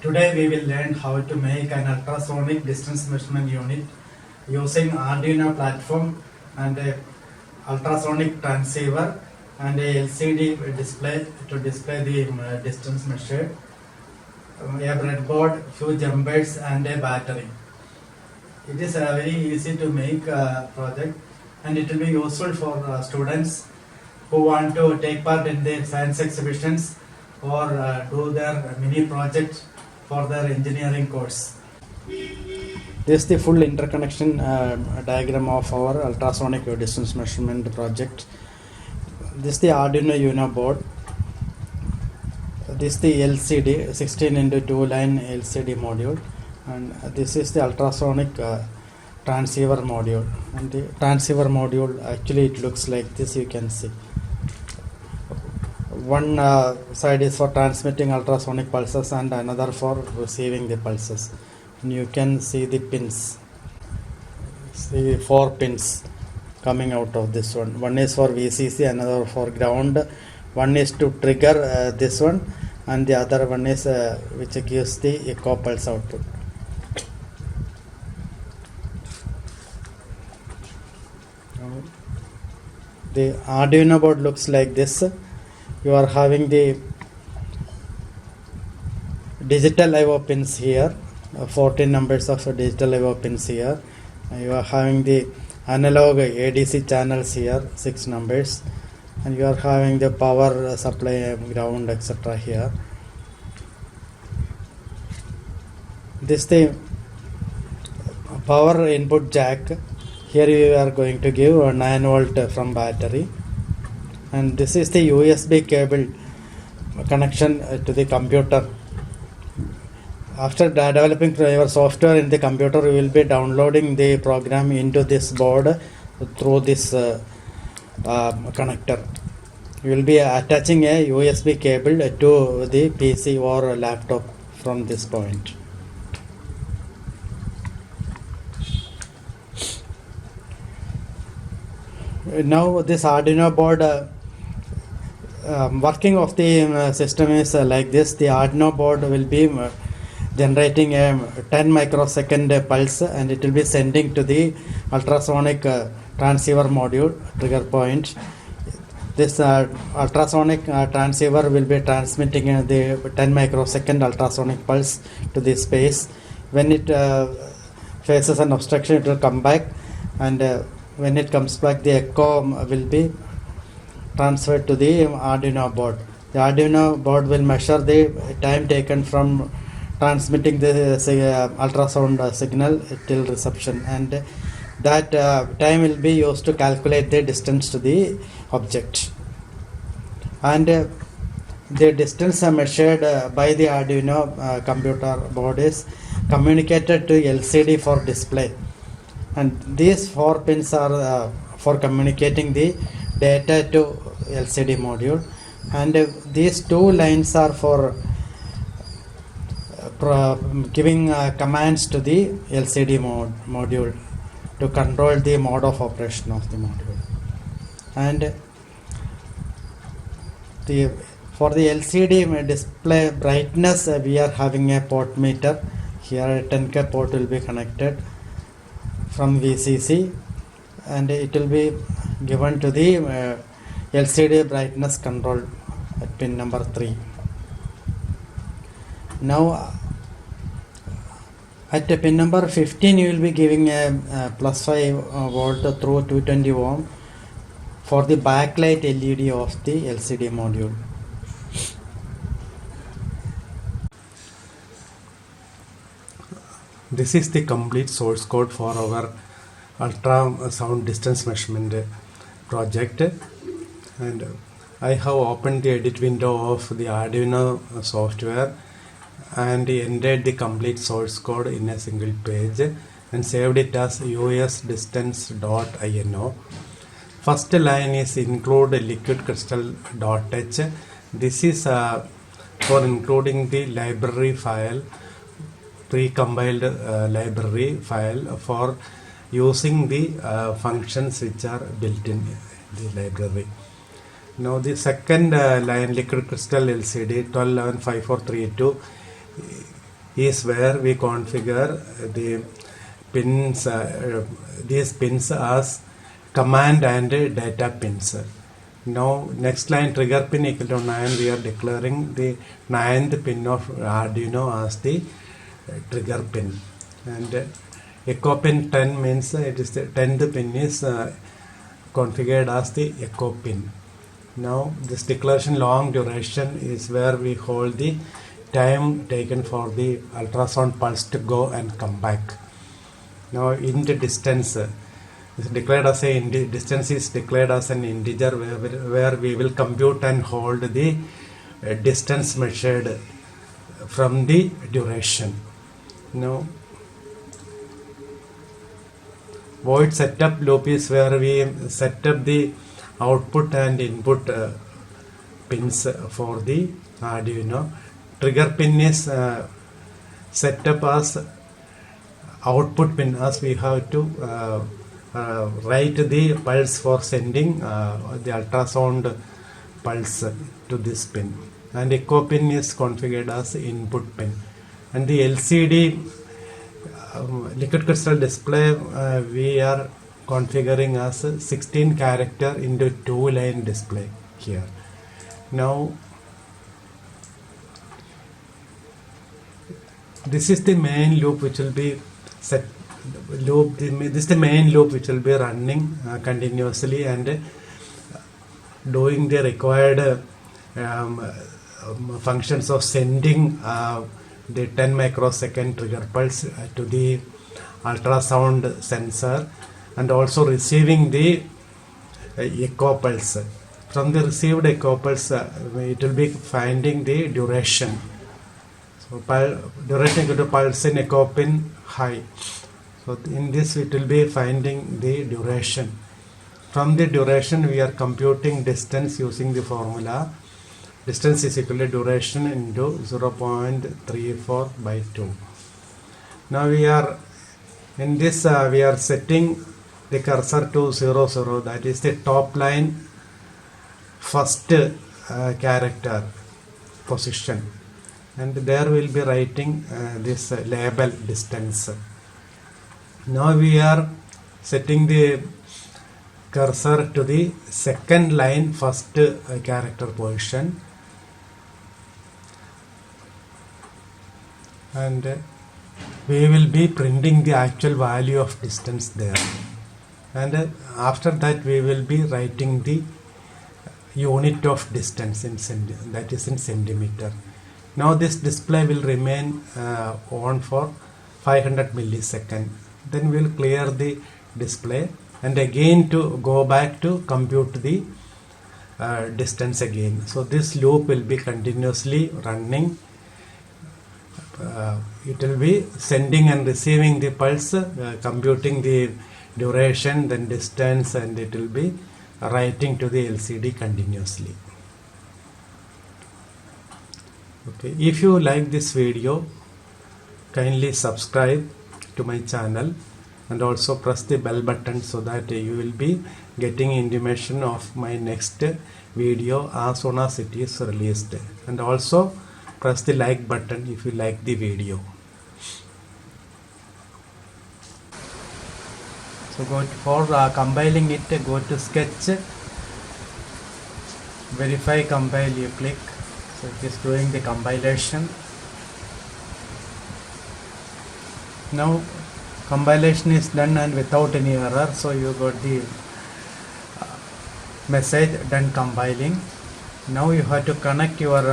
Today we will learn how to make an ultrasonic distance measurement unit using Arduino platform and a ultrasonic transceiver and a LCD display to display the distance measured, a breadboard, few jumpers and a battery. It is very easy to make project, and it will be useful for students who want to take part in the science exhibitions or do their mini projects for their engineering course. This is the full interconnection diagram of our ultrasonic distance measurement project. This is the Arduino Uno board. This is the LCD 16 into 2 line LCD module, and this is the ultrasonic transceiver module. And the transceiver module, actually it looks like this, you can see. One side is for transmitting ultrasonic pulses and another for receiving the pulses. And you can see the pins, see 4 pins coming out of this one. One is for VCC, another for ground, one is to trigger this one, and the other one is which gives the echo pulse output. The Arduino board looks like this. You are having the digital I/O pins here, 14 numbers of digital I/O pins here. You are having the analog ADC channels here, 6 numbers, and you are having the power supply, ground, etc. here. This is the power input jack. Here you are going to give a 9 volt from battery, and this is the USB cable connection to the computer. After developing your software in the computer, you will be downloading the program into this board through this connector. You will be attaching a USB cable to the PC or laptop from this point. Now this Arduino board working of the system is like this. The Arduino board will be generating a 10 microsecond pulse, and it will be sending to the ultrasonic transceiver module trigger point. This ultrasonic transceiver will be transmitting the 10 microsecond ultrasonic pulse to the space. When it faces an obstruction, it will come back, and when it comes back, the echo will be transferred to the Arduino board. The Arduino board will measure the time taken from transmitting the ultrasound signal till reception, and that time will be used to calculate the distance to the object. And the distance measured by the Arduino computer board is communicated to LCD for display, and these 4 pins are for communicating the data to LCD module, and these 2 lines are for giving commands to the LCD module to control the mode of operation of the module. And for the LCD display brightness, we are having a port meter. Here a 10K port will be connected from VCC, and it will be given to the LCD brightness control at pin number 3. Now at pin number 15, you will be giving a plus 5 volt through 220 ohm for the backlight LED of the LCD module. This is the complete source code for our ultrasound distance measurement project, and I have opened the edit window of the Arduino software and entered the complete source code in a single page and saved it as usdistance.ino. First line is include liquid crystal.h. This is for including the library file, pre-compiled library file for using the functions which are built in the library. Now the second line, liquid crystal LCD 12115432, is where we configure the pins, these pins as command and data pins. Now next line, trigger pin equal to 9, we are declaring the 9th pin of Arduino as the trigger pin, and echo pin 10 means it is the 10th pin is configured as the echo pin. Now this declaration long duration is where we hold the time taken for the ultrasound pulse to go and come back. Now int distance is declared as a distance is declared as an integer where we will compute and hold the distance measured from the duration. Now void setup loop is where we set up the output and input pins for the Arduino. Trigger pin is set up as output pin, as we have to write the pulse for sending the ultrasound pulse to this pin, and echo pin is configured as input pin, and the LCD liquid crystal display we are configuring as a 16 character into 2 line display here. Now this is the main loop which will be set loop. This is the main loop which will be running continuously and doing the required functions of sending the 10 microsecond trigger pulse to the ultrasound sensor, and also receiving the echo pulse. From the received echo pulse, it will be finding the duration. So duration equal to pulse in echo pin high. So in this it will be finding the duration. From the duration we are computing distance using the formula. Distance is equal to duration into 0.34 by 2. Now we are in this we are setting the cursor to 0, 0, that is the top line first character position, and there we will be writing this label distance. Now we are setting the cursor to the second line first character position, and we will be printing the actual value of distance there, and after that we will be writing the unit of distance in that is in centimeter. Now this display will remain on for 500 milliseconds. Then we will clear the display and again to go back to compute the distance again. So this loop will be continuously running. It will be sending and receiving the pulse, computing the duration, then distance, and it will be writing to the LCD continuously. Okay, if you like this video, kindly subscribe to my channel and also press the bell button so that you will be getting intimation of my next video as soon as it is released, and also press the like button if you like the video. So for compiling it, go to sketch, verify compile, you click. So it is doing the compilation. Now compilation is done and without any error, so you got the message done compiling. Now you have to connect your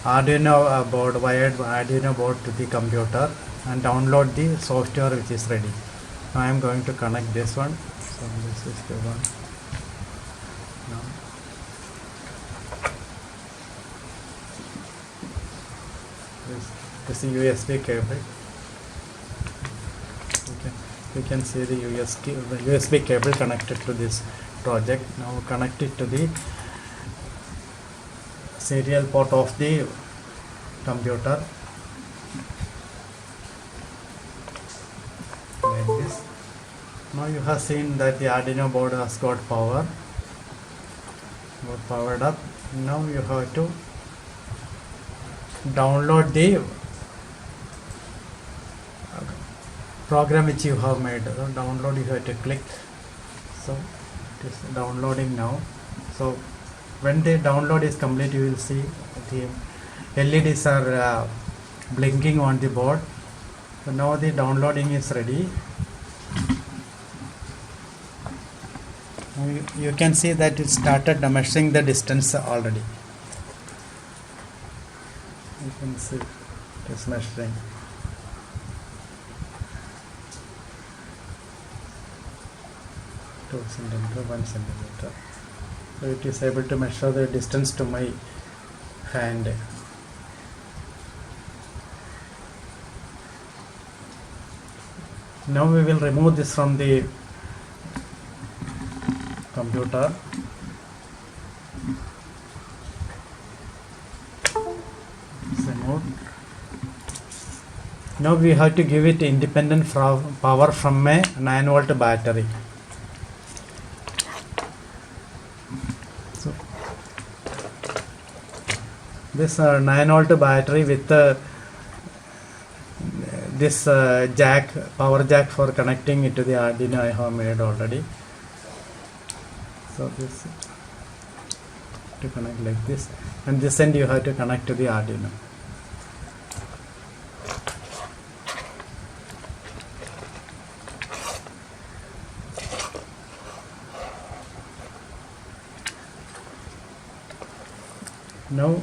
Arduino board, wired Arduino board to the computer and download the software which is ready. Now I am going to connect this one. So this is the one. Now this is USB cable. You can see the USB cable connected to this project. Now connect it to the serial port of the computer like this. Now you have seen that the Arduino board has got powered up. Now you have to download the program which you have made. Download, you have to click. So it is downloading now. So when the download is complete, you will see the LEDs are blinking on the board. So now the downloading is ready. You can see that it started measuring the distance already. You can see it is measuring. Two centimeter, 1 centimeter. So it is able to measure the distance to my hand. Now we will remove this from the computer. It's removed. Now we have to give it independent power from a 9-volt battery. So this 9-volt battery with this power jack for connecting it to the Arduino I have made already. So this to connect like this, and this end you have to connect to the Arduino. Now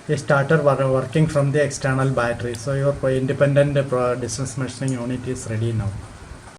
a starter working from the external battery. So your independent distance measuring unit is ready now.